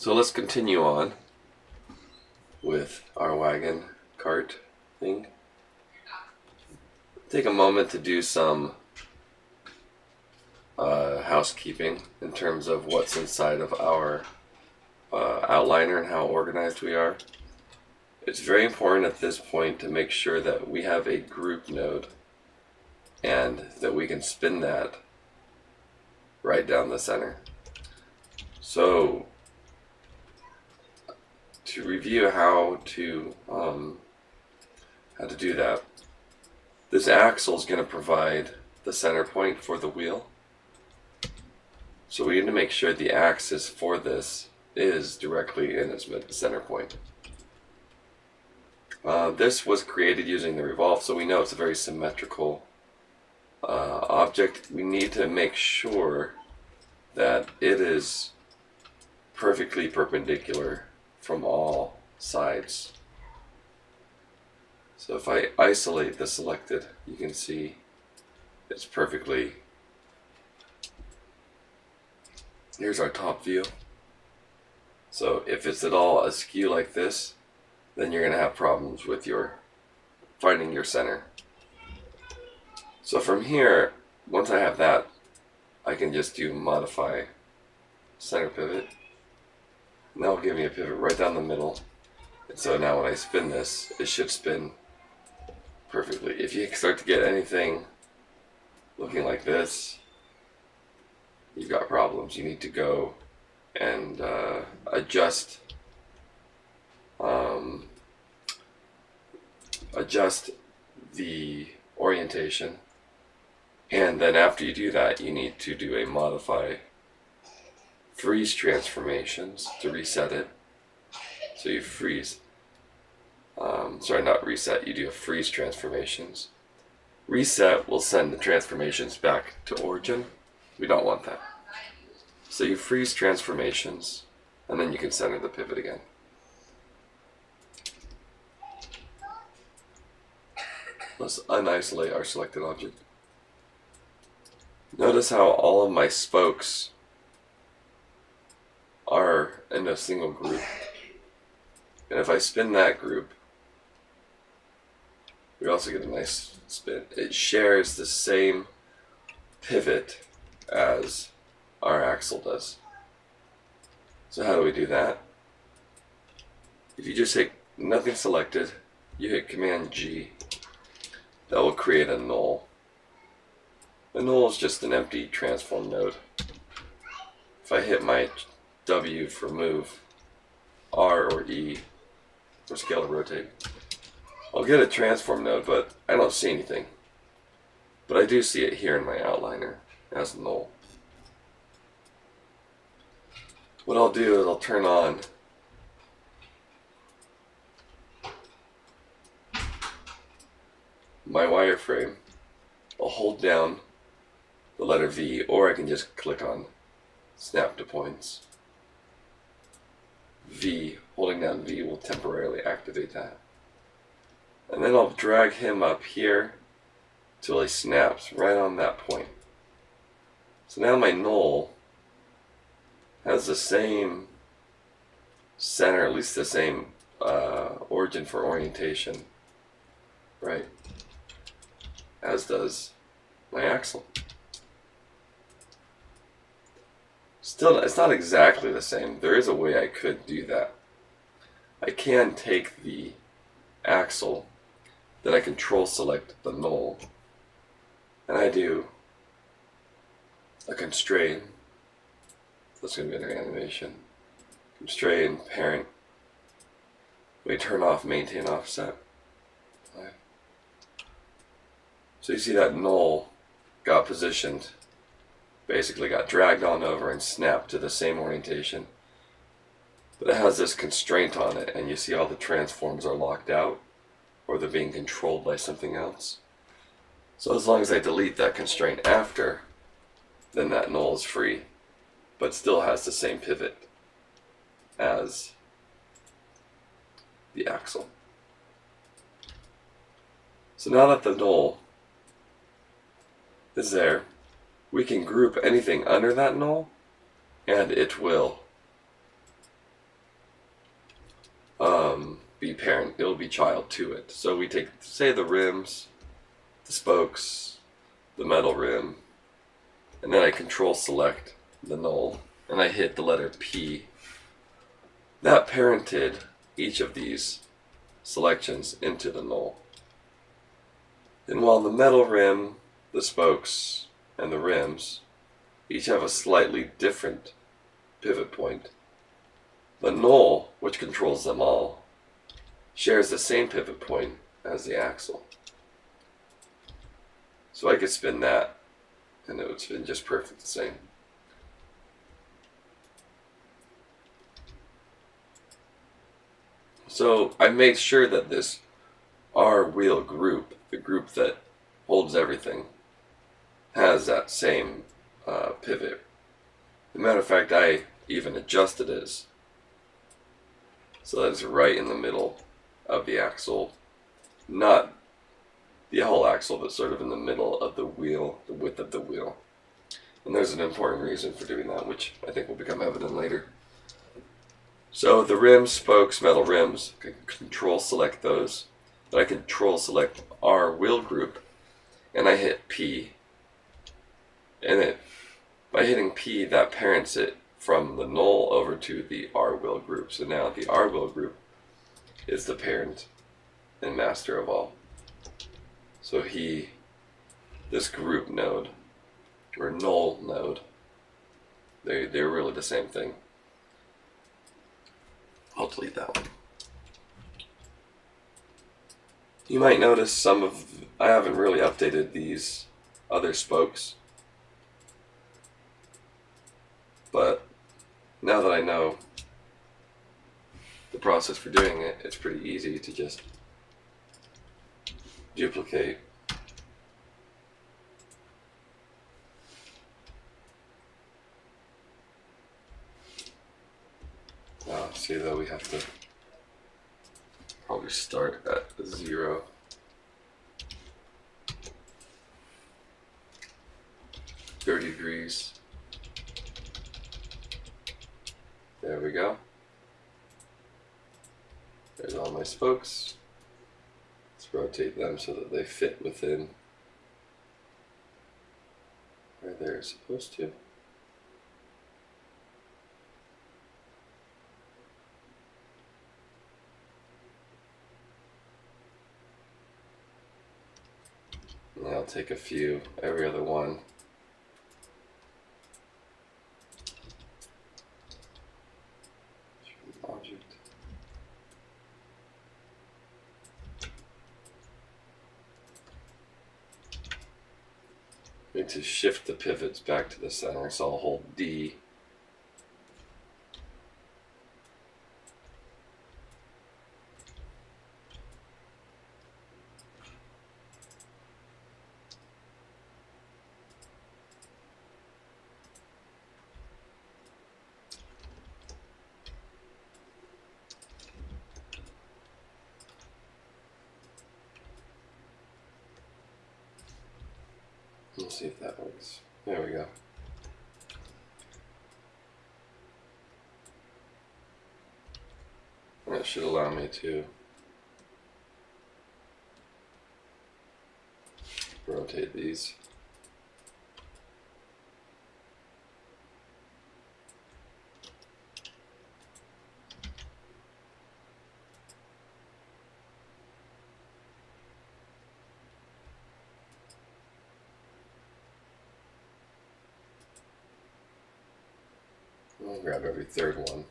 So let's continue on with our wagon cart thing. Take a moment to do some housekeeping in terms of what's inside of our outliner and how organized we are. It's very important at this point to make sure that we have a group node and that we can spin that right down the center. So to review how to do that, this axle is going to provide the center point for the wheel. So we need to make sure the axis for this is directly in its center point. This was created using the revolve, so we know it's a very symmetrical object. We need to make sure that it is perfectly perpendicular from all sides. So if I isolate the selected, you can see it's perfectly. Here's our top view. So if it's at all askew like this, then you're going to have problems with finding your center. So from here, once I have that, I can just do modify center pivot. And that will give me a pivot right down the middle. And so now when I spin this, it should spin perfectly. If you start to get anything looking like this, you've got problems. You need to go and adjust the orientation, and then after you do that, you need to do a modify freeze transformations to reset it. So you freeze, sorry, not reset, you do a freeze transformations. Reset will send the transformations back to origin. We don't want that. So you freeze transformations, and then you can center the pivot again. Let's unisolate our selected object. Notice how all of my spokes are in a single group. And if I spin that group, we also get a nice spin. It shares the same pivot as our axle does. So how do we do that? If you just hit nothing selected, you hit Command G, that will create a null. A null is just an empty transform node. If I hit my W for move, R or E for scale to rotate, I'll get a transform node, but I don't see anything. But I do see it here in my outliner as null. What I'll do is I'll turn on my wireframe. I'll hold down the letter V, or I can just click on snap to points. V, holding down V will temporarily activate that. And then I'll drag him up here till he snaps right on that point. So now my null has the same center, at least the same origin for orientation, right, as does my axle. Still, it's not exactly the same. There is a way I could do that. I can take the axle, then I control select the null, and I do a constrain. That's going to be under animation. Constrain parent. We turn off maintain offset. Right. So you see that null got positioned, basically got dragged on over and snapped to the same orientation. But it has this constraint on it, and you see all the transforms are locked out, or they're being controlled by something else. So as long as I delete that constraint after, then that null is free, but still has the same pivot as the axle. So now that the null is there, we can group anything under that null, and it will be parent, it'll be child to it. So we take, say, the rims, the spokes, the metal rim, and then I control select the null, and I hit the letter P. That parented each of these selections into the null. And while the metal rim, the spokes, and the rims each have a slightly different pivot point, the null, which controls them all, shares the same pivot point as the axle. So I could spin that, and it would spin just perfect the same. So I made sure that this R wheel group, the group that holds everything, has that same pivot. As a matter of fact, I even adjusted it so that it's right in the middle of the axle, not the whole axle, but sort of in the middle of the wheel, the width of the wheel. And there's an important reason for doing that, which I think will become evident later. So the rims, spokes, metal rims, I can control select those, but I control select R wheel group, and I hit P, and by hitting P, that parents it from the null over to the R wheel group. So now the R wheel group is the parent and master of all. So this group node, or null node, they're really the same thing. I'll delete that one. You might notice I haven't really updated these other spokes, but now that I know the process for doing it, it's pretty easy to just duplicate. See, though, we have to probably start at 0. $30. There we go. There's all my spokes. Let's rotate them so that they fit within where they're supposed to. And I'll take a few, every other one. Object. Need to shift the pivots back to the center, so I'll hold D. Let's see if that works. There we go. That should allow me to rotate these. I'll grab every third one.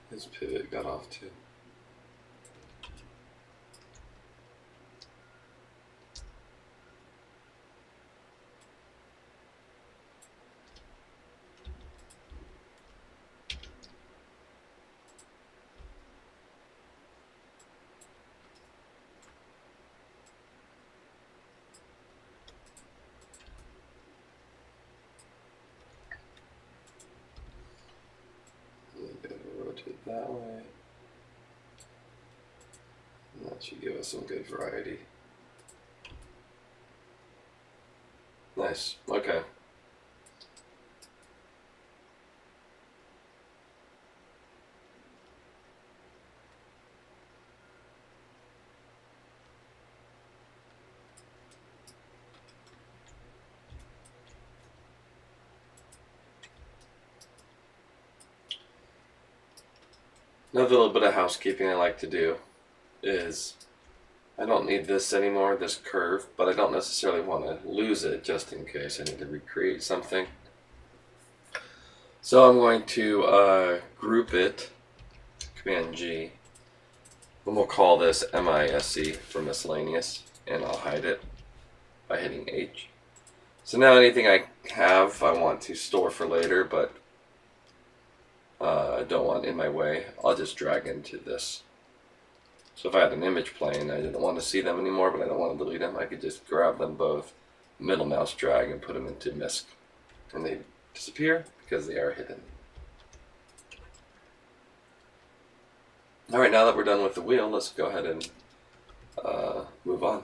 This pivot got off too. that way. And that should give us some good variety. Nice. Okay. Another little bit of housekeeping I like to do is I don't need this anymore, this curve, but I don't necessarily want to lose it just in case I need to recreate something. So I'm going to group it, Command G, and we'll call this MISC for miscellaneous, and I'll hide it by hitting H. So now anything I have I want to store for later, but I don't want in my way, I'll just drag into this. So if I had an image playing, I didn't want to see them anymore, but I don't want to delete them, I could just grab them both, middle mouse drag, and put them into MISC. And they disappear because they are hidden. Alright, now that we're done with the wheel, let's go ahead and move on.